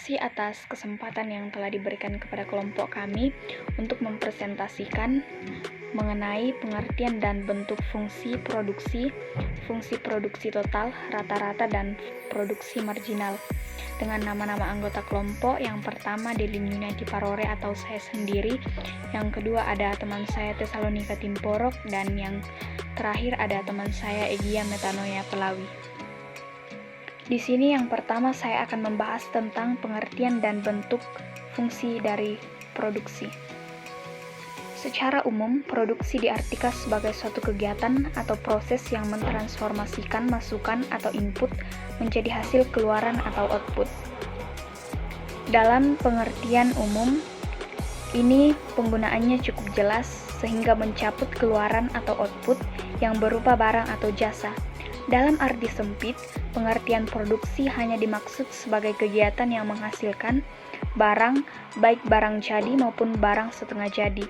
kasih atas kesempatan yang telah diberikan kepada kelompok kami untuk mempresentasikan mengenai pengertian dan bentuk fungsi produksi total, rata-rata, dan produksi marginal. Dengan nama-nama anggota kelompok, yang pertama Delin Yuniati Parore atau saya sendiri, yang kedua ada teman saya Tesalonika Timporok, dan yang terakhir ada teman saya Egia Metanoia Pelawi. Di sini yang pertama saya akan membahas tentang pengertian dan bentuk fungsi dari produksi. Secara umum, produksi diartikan sebagai suatu kegiatan atau proses yang mentransformasikan masukan atau input menjadi hasil keluaran atau output. Dalam pengertian umum, ini penggunaannya cukup jelas sehingga mencakup keluaran atau output yang berupa barang atau jasa. Dalam arti sempit, pengertian produksi hanya dimaksud sebagai kegiatan yang menghasilkan barang, baik barang jadi maupun barang setengah jadi,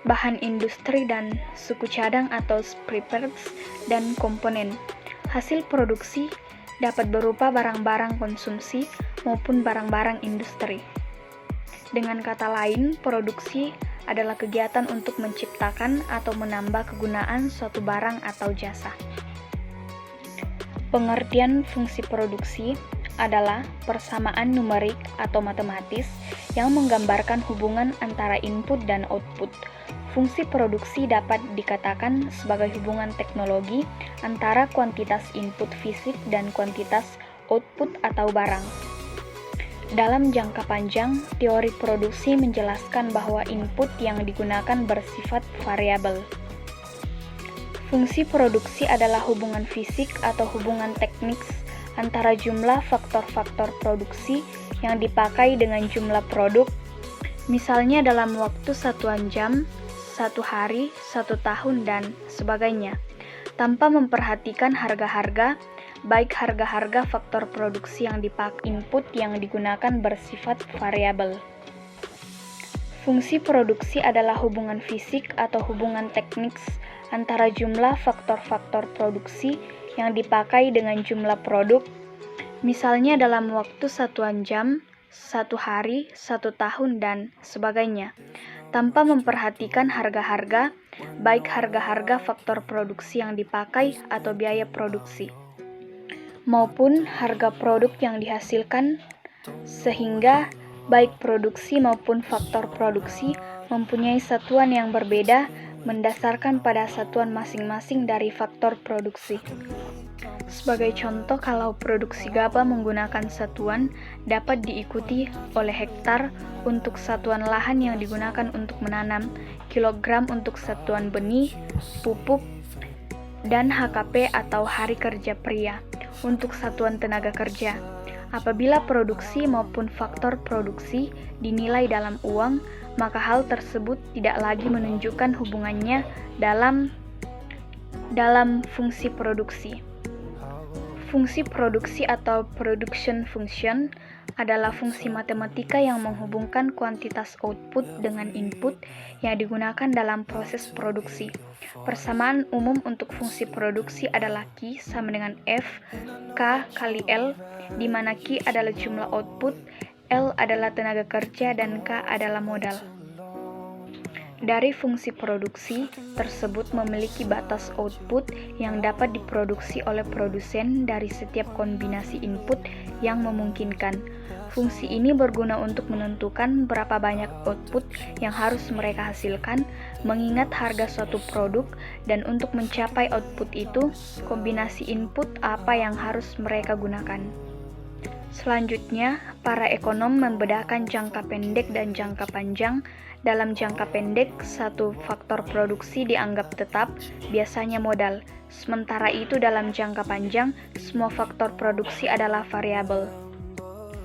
bahan industri dan suku cadang atau spare parts, dan komponen. Hasil produksi dapat berupa barang-barang konsumsi maupun barang-barang industri. Dengan kata lain, produksi adalah kegiatan untuk menciptakan atau menambah kegunaan suatu barang atau jasa. Pengertian fungsi produksi adalah persamaan numerik atau matematis yang menggambarkan hubungan antara input dan output. Fungsi produksi dapat dikatakan sebagai hubungan teknologi antara kuantitas input fisik dan kuantitas output atau barang. Dalam jangka panjang, teori produksi menjelaskan bahwa input yang digunakan bersifat variabel. Fungsi produksi adalah hubungan fisik atau hubungan teknis antara jumlah faktor-faktor produksi yang dipakai dengan jumlah produk, misalnya dalam waktu satuan jam, 1 hari, 1 tahun, dan sebagainya, tanpa memperhatikan harga-harga, baik harga-harga faktor produksi yang dipakai input yang digunakan bersifat variabel. Fungsi produksi adalah hubungan fisik atau hubungan teknis antara jumlah faktor-faktor produksi yang dipakai dengan jumlah produk, misalnya dalam waktu satuan jam, 1 hari, 1 tahun, dan sebagainya, tanpa memperhatikan harga-harga, baik harga-harga faktor produksi yang dipakai atau biaya produksi, maupun harga produk yang dihasilkan, sehingga baik produksi maupun faktor produksi mempunyai satuan yang berbeda mendasarkan pada satuan masing-masing dari faktor produksi. Sebagai contoh, kalau produksi gabah menggunakan satuan dapat diikuti oleh hektar untuk satuan lahan yang digunakan untuk menanam, kilogram untuk satuan benih, pupuk, dan HKP atau hari kerja pria untuk satuan tenaga kerja. Apabila produksi maupun faktor produksi dinilai dalam uang, maka hal tersebut tidak lagi menunjukkan hubungannya dalam fungsi produksi. Fungsi produksi atau production function adalah fungsi matematika yang menghubungkan kuantitas output dengan input yang digunakan dalam proses produksi. Persamaan umum untuk fungsi produksi adalah Q sama dengan F K kali L, di mana Q adalah jumlah output, L adalah tenaga kerja, dan K adalah modal. Dari fungsi produksi tersebut memiliki batas output yang dapat diproduksi oleh produsen dari setiap kombinasi input yang memungkinkan. Fungsi ini berguna untuk menentukan berapa banyak output yang harus mereka hasilkan, mengingat harga suatu produk, dan untuk mencapai output itu, kombinasi input apa yang harus mereka gunakan. Selanjutnya, para ekonom membedakan jangka pendek dan jangka panjang. Dalam jangka pendek, satu faktor produksi dianggap tetap, biasanya modal. Sementara itu dalam jangka panjang, semua faktor produksi adalah variabel.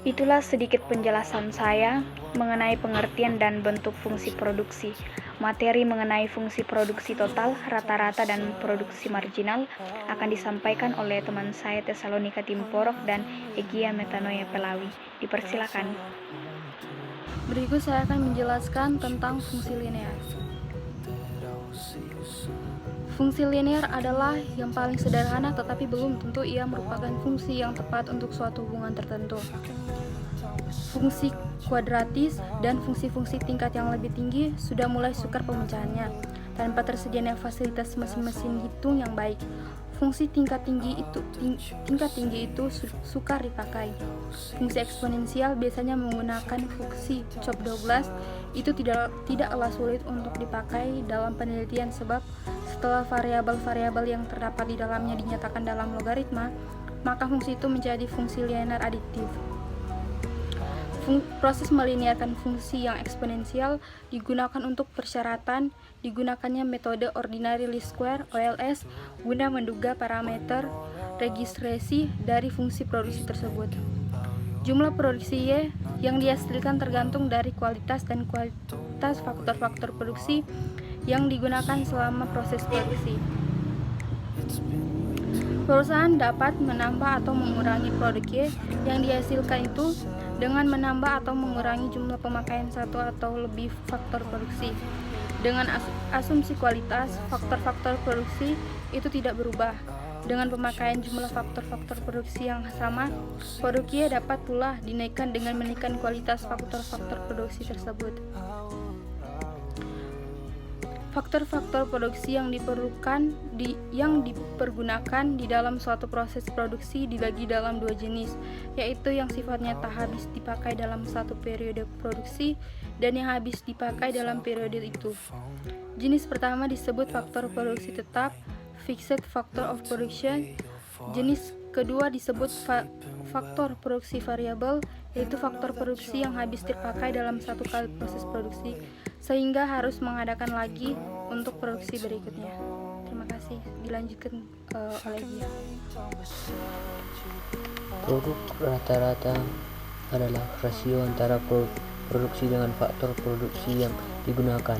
Itulah sedikit penjelasan saya mengenai pengertian dan bentuk fungsi produksi. Materi mengenai fungsi produksi total, rata-rata, dan produksi marginal akan disampaikan oleh teman saya Tesalonika Timporok dan Egia Metanoia Pelawi. Dipersilakan. Berikut saya akan menjelaskan tentang fungsi linear. Fungsi linear adalah yang paling sederhana, tetapi belum tentu ia merupakan fungsi yang tepat untuk suatu hubungan tertentu. Fungsi kuadratis dan fungsi-fungsi tingkat yang lebih tinggi sudah mulai sukar pemecahannya tanpa tersedianya fasilitas mesin-mesin hitung yang baik. Fungsi tingkat tinggi itu sukar dipakai. Fungsi eksponensial biasanya menggunakan fungsi Chop-Douglas. Itu tidaklah sulit untuk dipakai dalam penelitian, sebab setelah variabel-variabel yang terdapat di dalamnya dinyatakan dalam logaritma, maka fungsi itu menjadi fungsi linear aditif. Proses melinearkan fungsi yang eksponensial digunakan untuk persyaratan digunakannya metode ordinary least square (OLS) guna menduga parameter registrasi dari fungsi produksi tersebut. Jumlah produksi Y yang dihasilkan tergantung dari kualitas dan kualitas faktor-faktor produksi yang digunakan selama proses produksi. Perusahaan dapat menambah atau mengurangi produk Y yang dihasilkan itu dengan menambah atau mengurangi jumlah pemakaian satu atau lebih faktor produksi. Dengan asumsi kualitas, faktor-faktor produksi itu tidak berubah. Dengan pemakaian jumlah faktor-faktor produksi yang sama, produk Y dapat pula dinaikkan dengan menaikkan kualitas faktor-faktor produksi tersebut. Faktor-faktor produksi yang dipergunakan di dalam suatu proses produksi dibagi dalam dua jenis, yaitu yang sifatnya tak habis dipakai dalam satu periode produksi dan yang habis dipakai dalam periode itu. Jenis pertama disebut faktor produksi tetap, fixed factor of production. Jenis kedua disebut faktor produksi variabel, yaitu faktor produksi yang habis terpakai dalam satu kali proses produksi, sehingga harus mengadakan lagi untuk produksi berikutnya. Terima kasih. Dilanjutkan oleh dia. Produk rata-rata adalah rasio antara produksi dengan faktor produksi yang digunakan.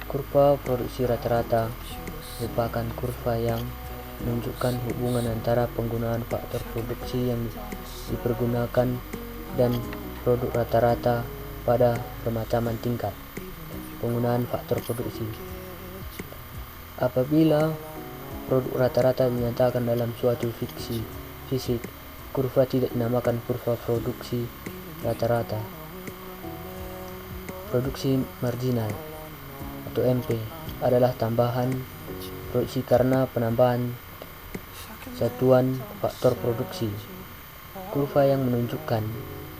Kurva produksi rata-rata merupakan kurva yang menunjukkan hubungan antara penggunaan faktor produksi yang dipergunakan dan produk rata-rata pada permacaman tingkat penggunaan faktor produksi. Apabila produk rata-rata dinyatakan dalam suatu fisik, kurva tidak dinamakan kurva produksi rata-rata. Produksi marginal atau MP adalah tambahan produksi karena penambahan satuan faktor produksi. Kurva yang menunjukkan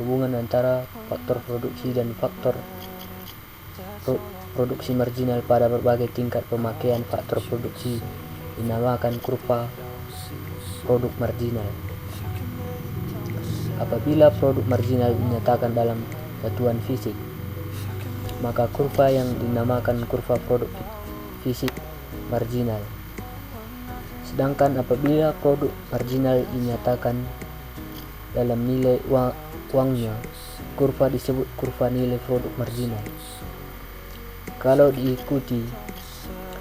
hubungan antara faktor produksi dan faktor produksi marginal pada berbagai tingkat pemakaian faktor produksi dinamakan kurva produk marginal. Apabila produk marginal dinyatakan dalam satuan fisik, maka kurva yang dinamakan kurva produk fisik marginal. Sedangkan apabila produk marginal dinyatakan dalam nilai uangnya, kurva disebut kurva nilai produk marginal. Kalau diikuti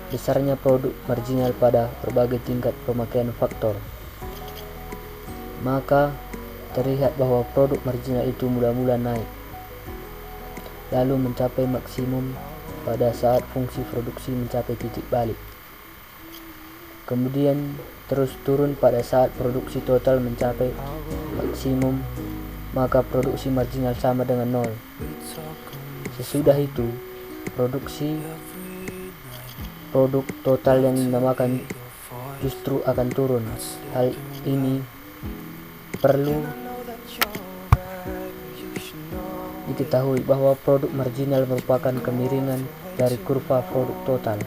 besarnya produk marginal pada berbagai tingkat pemakaian faktor, maka terlihat bahwa produk marginal itu mula-mula naik, lalu mencapai maksimum pada saat fungsi produksi mencapai titik balik. Kemudian terus turun pada saat produksi total mencapai maksimum, maka produksi marginal sama dengan nol. Sesudah itu, produk total yang dinamakan justru akan turun. Hal ini perlu diketahui bahwa produk marginal merupakan kemiringan dari kurva produk total.